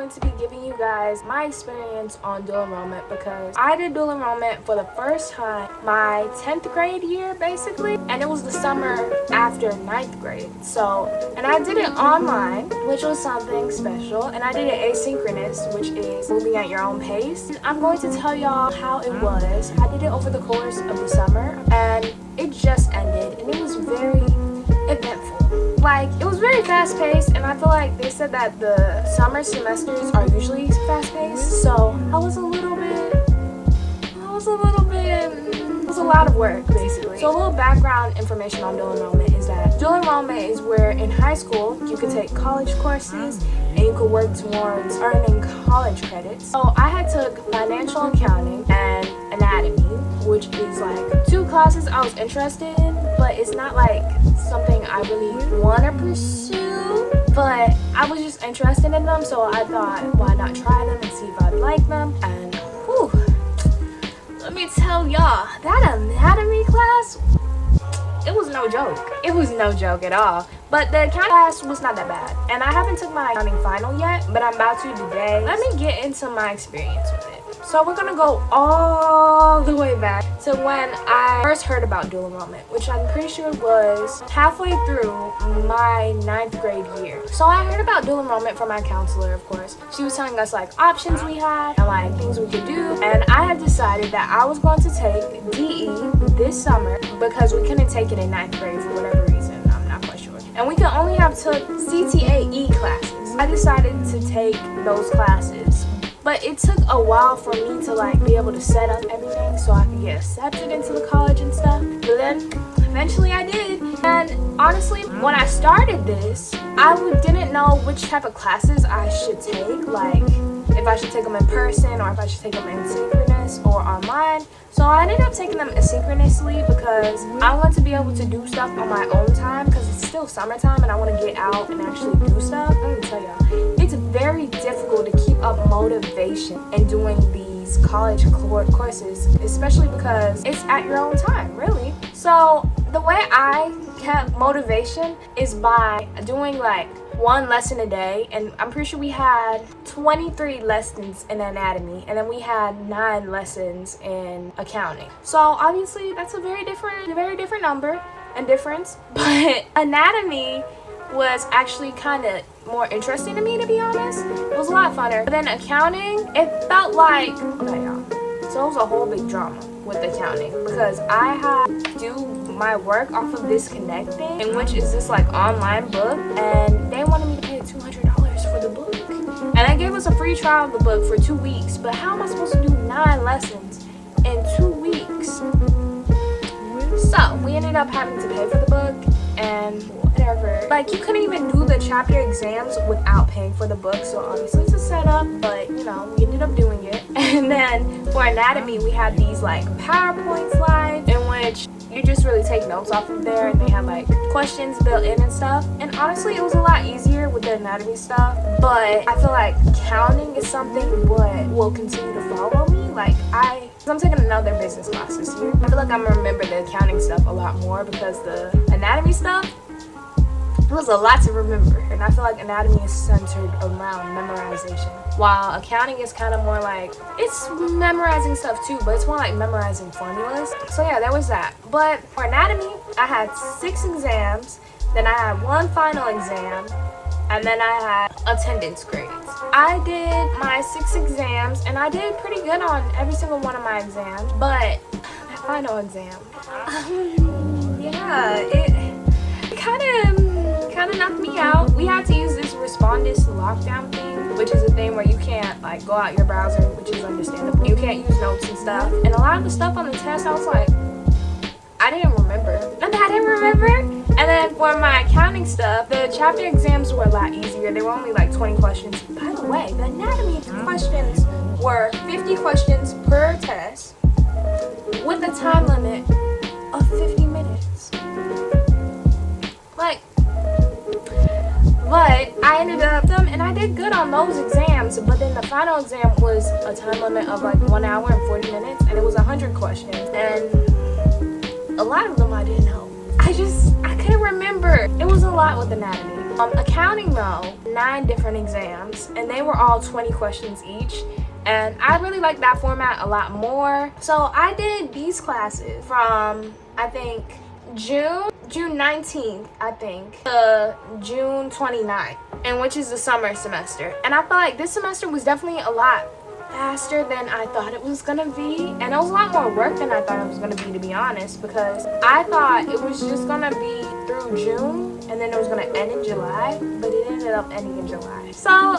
going to be giving you guys my experience on dual enrollment because I did dual enrollment for the first time my 10th grade year basically, and it was the summer after 9th grade. And I did it online, which was something special, and I did it asynchronous, which is moving at your own pace. And I'm going to tell y'all how it was. I did it over the course of the summer, and it just ended, and it was very eventful. Like, it was very fast-paced, and I feel like they said that the summer semesters are usually fast-paced, so it was a lot of work, basically. So a little background information on dual enrollment is that dual enrollment is where in high school you can take college courses and you can work towards earning college credits. So I had took financial accounting and anatomy, which is like two classes I was interested in, but it's not like something I really want to pursue, but I was just interested in them, so I thought, why not try them and see if I'd like them. And whew, let me tell y'all, that anatomy class, it was no joke. It was no joke at all. But the accounting class was not that bad. And I haven't took my accounting final yet, but I'm about to today. Let me get into my experience with it. So we're gonna go all the way back to when I first heard about dual enrollment, which I'm pretty sure was halfway through my 9th grade year. So I heard about dual enrollment from my counselor, of course. She was telling us like options we had and like things we could do. And I had decided that I was going to take DE this summer because we couldn't take it in 9th grade for whatever reason. I'm not quite sure. And we could only have took CTAE classes. I decided to take those classes. But it took a while for me to like be able to set up everything so I could get accepted into the college and stuff. But then eventually I did. And honestly, when I started this, I didn't know which type of classes I should take. Like if I should take them in person or if I should take them asynchronous or online. So I ended up taking them asynchronously because I want to be able to do stuff on my own time because it's still summertime and I want to get out and actually do stuff. Let me tell y'all, it's very difficult to keep up motivation in doing these college courses, especially because it's at your own time, really. So the way I kept motivation is by doing like one lesson a day, and I'm pretty sure we had 23 lessons in anatomy, and then we had 9 lessons in accounting. So obviously that's a very different number and difference, but anatomy was actually kind of more interesting to me, to be honest. It was a lot funner. But then accounting, it felt like, okay y'all, so it was a whole big drama with accounting because I had to do my work off of this Connect thing, in which is this like online book, and they wanted me to pay $200 for the book. And they gave us a free trial of the book for 2 weeks, but how am I supposed to do 9 lessons in 2 weeks? So we ended up having to pay for the book and whatever. Like, you couldn't even do the chapter exams without paying for the book, so obviously it's a setup, but you know, we ended up doing it. And then for anatomy, we had these like PowerPoint slides in which you just really take notes off of there, and they had like questions built in and stuff. And honestly, it was a lot easier with the anatomy stuff, but I feel like counting is something what will continue to follow me. Like I'm taking another business class this year. I feel like I'm gonna remember the accounting stuff a lot more because the anatomy stuff, it was a lot to remember, and I feel like anatomy is centered around memorization, while accounting is kind of more like, it's memorizing stuff too, but it's more like memorizing formulas. So yeah, there was that. But for anatomy, I had 6 exams, then I had 1 final exam, and then I had attendance grades. I did my 6 exams, and I did pretty good on every single one of my exams, but that final exam, yeah, it kind of knocked me out. We had to use this Respondus lockdown thing, which is a thing where you can't like go out your browser, which is understandable. You can't use notes and stuff. And a lot of the stuff on the test, I was like, I didn't remember. And then for my accounting stuff, the chapter exams were a lot easier. They were only like 20 questions. By the way, the anatomy questions were 50 questions per test with a time limit of 50 minutes. But I ended up them, and I did good on those exams, but then the final exam was a time limit of like 1 hour and 40 minutes, and it was 100 questions, and a lot of them I didn't know. I couldn't remember. It was a lot with anatomy. Accounting though, 9 different exams, and they were all 20 questions each. And I really like that format a lot more. So I did these classes from, I think, June 19th, I think, to June 29th, and which is the summer semester. And I feel like this semester was definitely a lot faster than I thought it was gonna be, and it was a lot more work than I thought it was gonna be, to be honest, because I thought it was just gonna be through June and then it was gonna end in July, but it ended up ending in July. So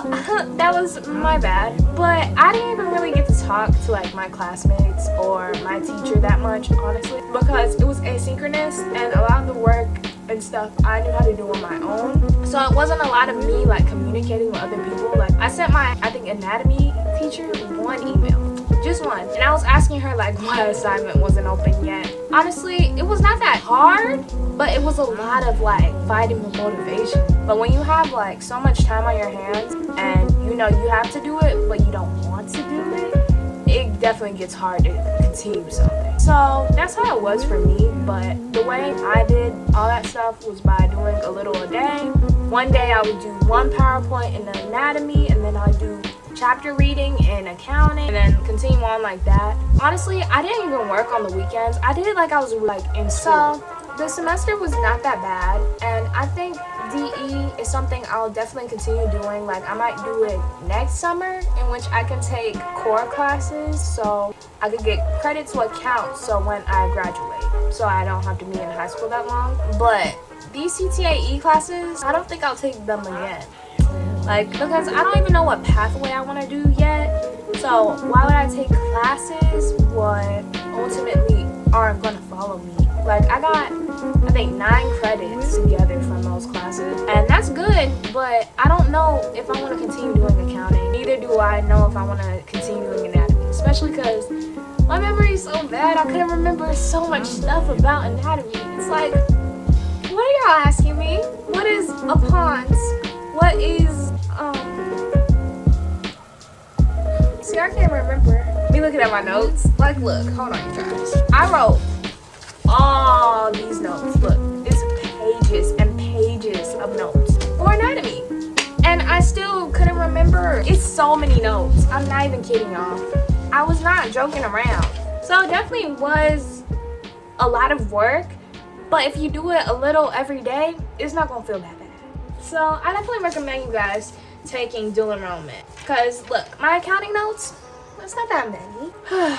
that was my bad. But I didn't even really get to talk to like my classmates or my teacher that much, honestly, because it was asynchronous and a lot of the work and stuff I knew how to do on my own. So it wasn't a lot of me like communicating with other people. Like I sent my, I think, anatomy teacher 1 email, just 1, and I was asking her like why assignment wasn't open yet. Honestly, it was not that hard, but it was a lot of like fighting with motivation. But when you have like so much time on your hands and you know you have to do it but you don't want to do it, it definitely gets hard to continue something. So that's how it was for me. But the way I did all that stuff was by doing a little a day. One day I would do 1 PowerPoint in anatomy, and then I'd do chapter reading in accounting, and then continue on like that. Honestly, I didn't even work on the weekends. I did it like I was like in school. So the semester was not that bad, and I think DE is something I'll definitely continue doing. Like I might do it next summer, in which I can take core classes so I could get credit to account so when I graduate, so I don't have to be in high school that long. But these CTAE classes, I don't think I'll take them again. Like, because I don't even know what pathway I want to do yet. So why would I take classes what ultimately aren't going to follow me? Like I got, I think, 9 credits together from those classes, and that's good, but I don't know if I want to continue doing accounting. Neither do I know if I want to continue doing anatomy, especially because my memory is so bad. I couldn't remember so much stuff about anatomy. It's like, what are y'all asking me? What is a pons? What is, see, I can't remember. Me looking at my notes. Like, look, hold on, you guys. I wrote all these notes. Look, it's pages and pages of notes for anatomy. And I still couldn't remember. It's so many notes. I'm not even kidding y'all. I was not joking around. So it definitely was a lot of work. But if you do it a little every day, it's not gonna feel that bad. So I definitely recommend you guys taking dual enrollment. Because look, my accounting notes, it's not that many.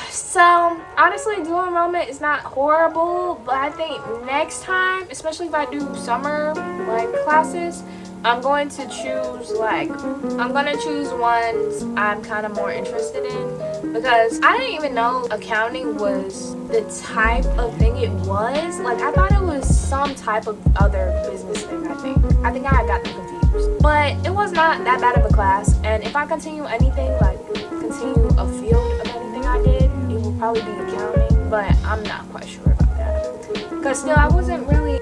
So honestly, dual enrollment is not horrible, but I think next time, especially if I do summer like classes, I'm going to choose ones I'm kind of more interested in, because I didn't even know accounting was the type of thing it was. Like I thought it was some type of other business thing. I think I got them confused, but it was not that bad of a class. And if I continue anything, like continue a field of anything I did, it will probably be accounting, but I'm not quite sure about that, because still I wasn't really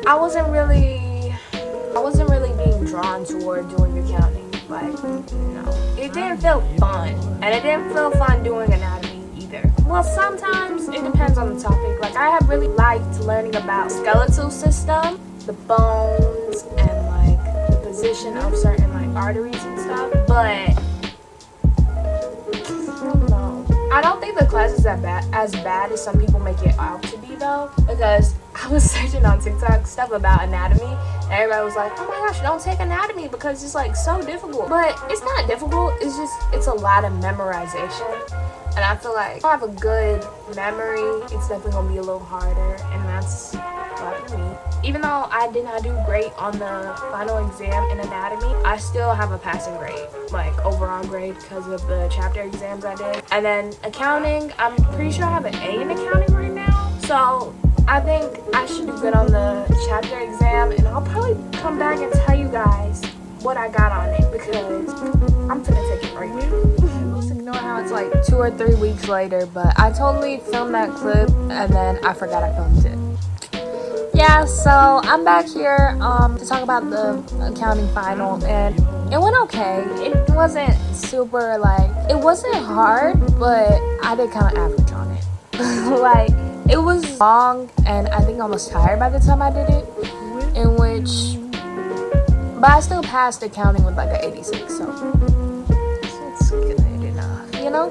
being drawn toward doing accounting. Like, no, it didn't feel fun, and it didn't feel fun doing anatomy either. Well, sometimes it depends on the topic. Like I have really liked learning about skeletal system, the bones, and like the position of certain like arteries and stuff, but I don't think the class is as bad as some people make it out to be though, because I was searching on TikTok stuff about anatomy and everybody was like, oh my gosh, don't take anatomy because it's like so difficult. But it's not difficult, it's a lot of memorization. And I feel like if I have a good memory, it's definitely gonna be a little harder, and that's hard for me. Even though I did not do great on the final exam in anatomy, I still have a passing grade, like overall grade, because of the chapter exams I did. And then accounting, I'm pretty sure I have an A in accounting right now. So I think I should do good on the chapter exam, and I'll probably come back and tell you guys what I got on it, because I'm gonna take it right now. Just ignore how it's like 2 or 3 weeks later, but I totally filmed that clip and then I forgot I filmed it. Yeah, so I'm back here to talk about the accounting final, and it went okay. It wasn't super, like, it wasn't hard, but I did kind of average on it. Like, It was long, and I think I was tired by the time I did it, but I still passed accounting with like an 86, so it's good enough, you know?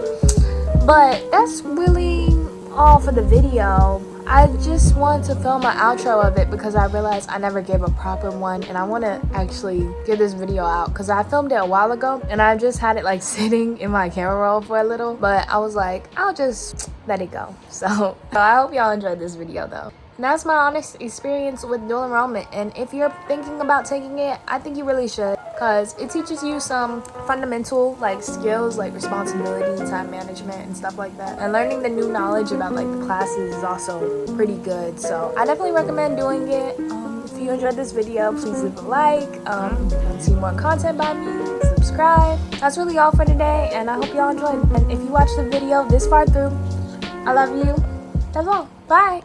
But that's really all for the video. I just wanted to film an outro of it because I realized I never gave a proper one, and I want to actually get this video out because I filmed it a while ago and I just had it like sitting in my camera roll for a little, but I was like, I'll just let it go. So I hope y'all enjoyed this video though. And that's my honest experience with dual enrollment, and if you're thinking about taking it, I think you really should, because it teaches you some fundamental like skills like responsibility, time management, and stuff like that. And learning the new knowledge about like the classes is also pretty good, so I definitely recommend doing it. If you enjoyed this video, please leave a like. And see more content by me, subscribe. That's really all for today, and I hope y'all enjoyed. And if you watched the video this far through, I love you. That's all. Bye.